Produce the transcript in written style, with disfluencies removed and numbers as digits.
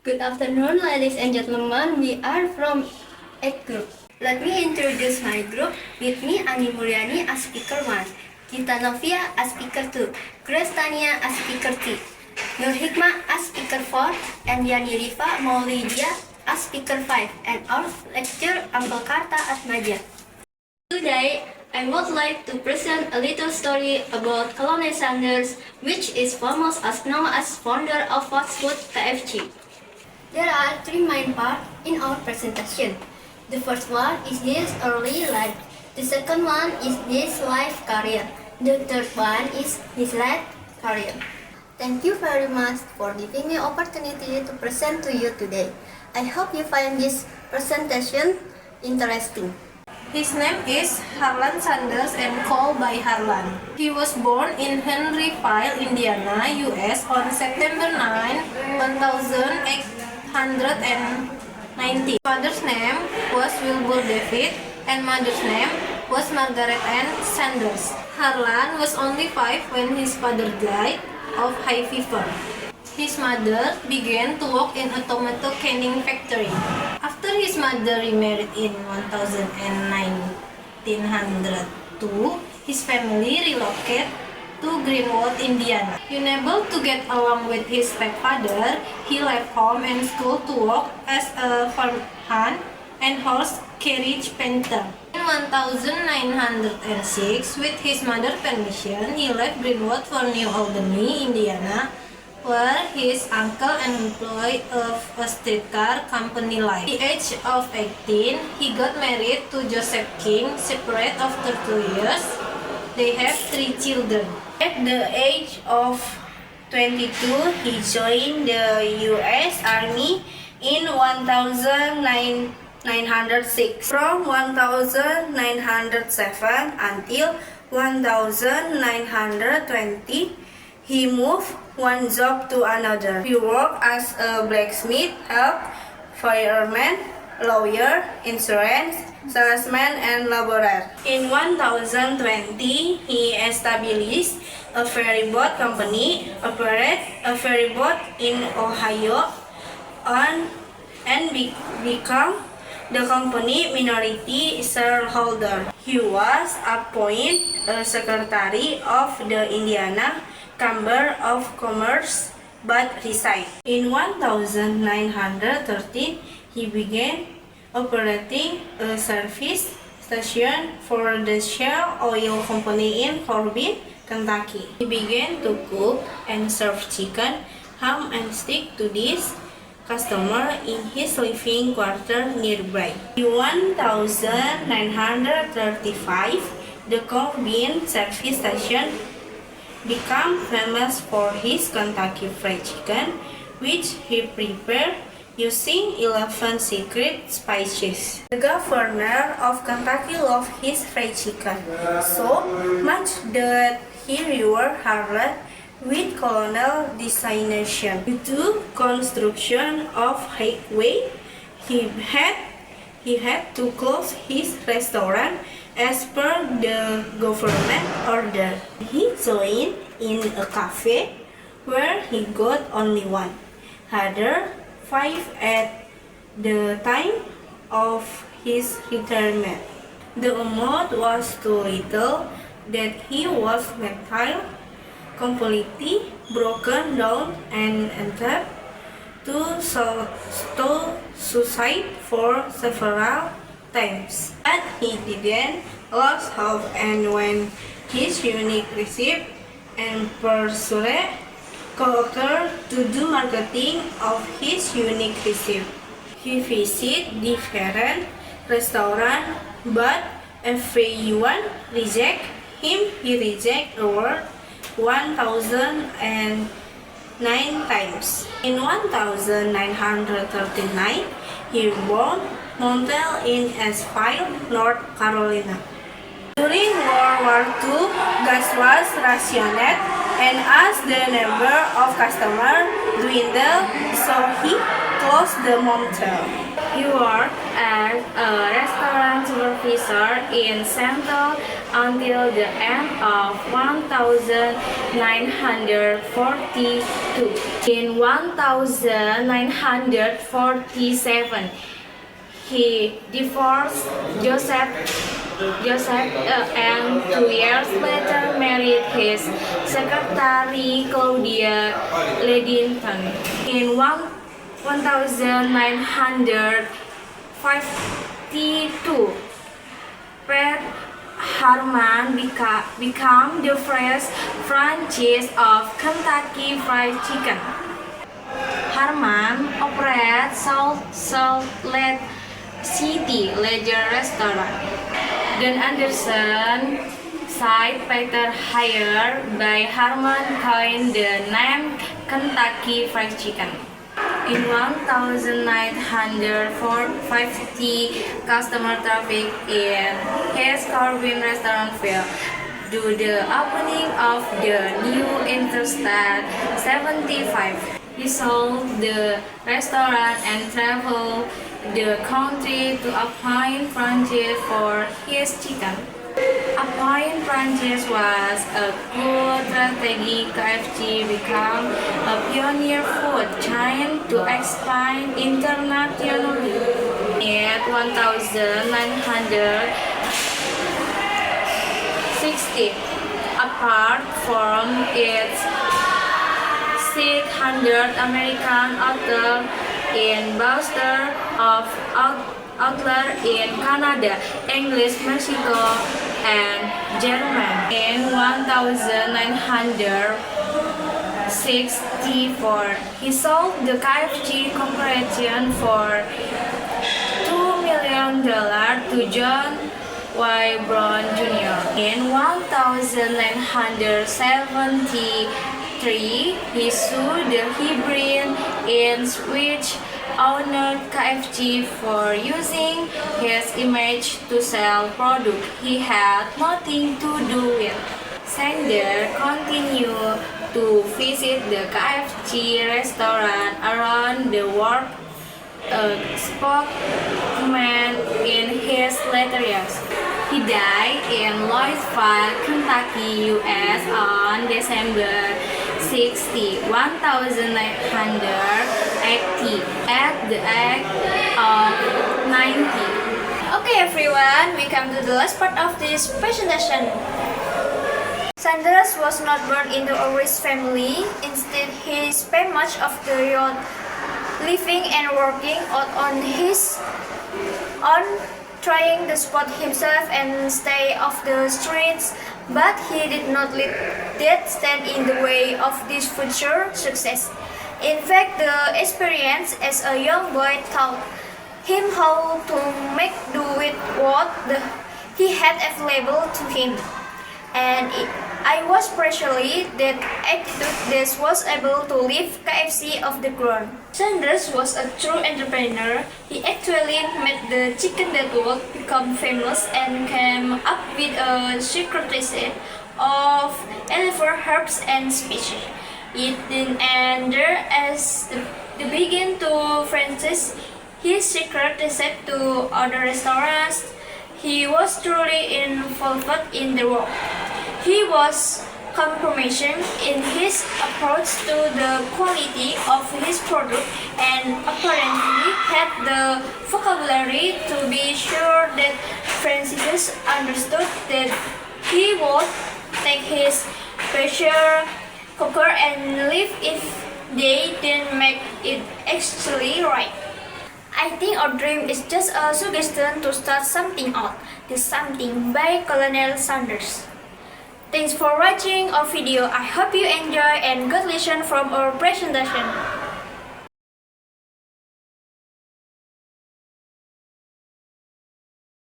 Good afternoon, ladies and gentlemen. We are from 8 group. Let me introduce my group. With me, Ani Mulyani as speaker 1, Gita Novia as speaker 2, Grace Tania as speaker 3, Nur Hikmah as speaker 4, and Yani Rifa Maulidia as speaker 5, and our lecturer Uncle Karta as Nadia. Today, I would like to present a little story about Colonel Sanders, which is famous as known as founder of fast food KFC. There are three main parts in our presentation. The first one is his early life. The second one is his life career. The third one is his late career. Thank you very much for giving me opportunity to present to you today. I hope you find this presentation interesting. His name is Harlan Sanders and called by Harlan. He was born in Henryville, Indiana, US on September 9, 1890. Father's name was Wilbur David and mother's name was Margaret Ann Sanders. Harlan was only 5 when his father died of high fever. His mother began to work in a tomato canning factory. After his mother remarried in 1902, his family relocated to Greenwood, Indiana. Unable to get along with his stepfather, he left home and school to work as a farmhand and horse carriage painter. In 1906, with his mother's permission, he left Greenwood for New Albany, Indiana, where his uncle employed a streetcar company line. At the age of 18, he got married to Joseph King, separate after 2 years. They have 3 children. At the age of 22, he joined the U.S. Army in 1906. From 1907 until 1920, he moved one job to another. He worked as a blacksmith, a fireman, lawyer, insurance, salesman, and laborer. In 2020, he established a ferry boat company, operated a ferry boat in Ohio, and become the company minority shareholder. He was appointed a secretary of the Indiana Chamber of Commerce, but resigned. In 1913, he began operating a service station for the Shell Oil Company in Corbin, Kentucky. He began to cook and serve chicken, ham, and steak to these customers in his living quarter nearby. In 1935, the Corbin service station became famous for his Kentucky Fried Chicken, which he prepared using 11 secret spices. The governor of Kentucky loved his fried chicken so much that he rewarded Harlan with colonial designation. Due to construction of highway, he had to close his restaurant as per the government order. He joined in a cafe where he got only one, other 5 at the time of his retirement. The amount was too little that he was completely broken down and attempted to suicide for several times. But he didn't lose hope, and when his unique recipe and pursued co-author to do marketing of his unique recipe. He visited different restaurants, but everyone reject him. He rejected award 1,009 times. In 1939, he bought motel in Asheville, North Carolina. During World War II, gas was rationed, and as the number of customers dwindled, so he closed the motel. He worked as a restaurant supervisor in Seattle until the end of 1942. In 1947, he divorced Joseph and 2 years later married his secretary Claudia Ledington. In 1952, Pat Harman became the first franchise of Kentucky Fried Chicken. Harman operates Salt Lake City Leisure Restaurant. Dan Anderson site Peter hired by Harman coined the name Kentucky Fried Chicken. In 1950, customer traffic in his Corbin restaurant fell due to the opening of the new Interstate 75. He sold the restaurant and traveled the country to appoint franchise for his chicken. Appoint franchise was a good strategy. KFC became a pioneer food chain to expand internationally. In 1960, apart from its 600 American outlets in Boston of outlet in Canada, English, Mexico, and Germany. In 1964, he sold the KFC Corporation for $2 million to John Y. Brown Jr. In 1973, he sued the Hebrew in which owned KFC for using his image to sell product he had nothing to do with. Sanders continued to visit the KFC restaurant around the world, a spokesman in his later years. He died in Louisville, Kentucky, U.S. on December 60, 1980 at the age of 90. Okay everyone, we come to the last part of this presentation. Sanders was not born into a rich family. Instead, he spent much of the youth living and working out on his own, trying to support himself and stay off the streets, but he did not let that stand in the way of this future success. In fact, the experience as a young boy taught him how to make do with what he had available to him. And I was partially that attitude that was able to lift KFC off the ground. Sanders was a true entrepreneur. He actually made the chicken that would become famous and came up with a secret recipe of 11 herbs and species. It didn't end there, as the began to franchise his secret recipe to other restaurants. He was truly involved in the work. He was compromising in his approach to the quality of his product and apparently had the vocabulary to be sure that franchisees understood that he would take his pressure cooker and leave if they didn't make it actually right. I think our dream is just a suggestion to start something out. The Something by Colonel Sanders. Thanks for watching our video. I hope you enjoy and got lesson from our presentation.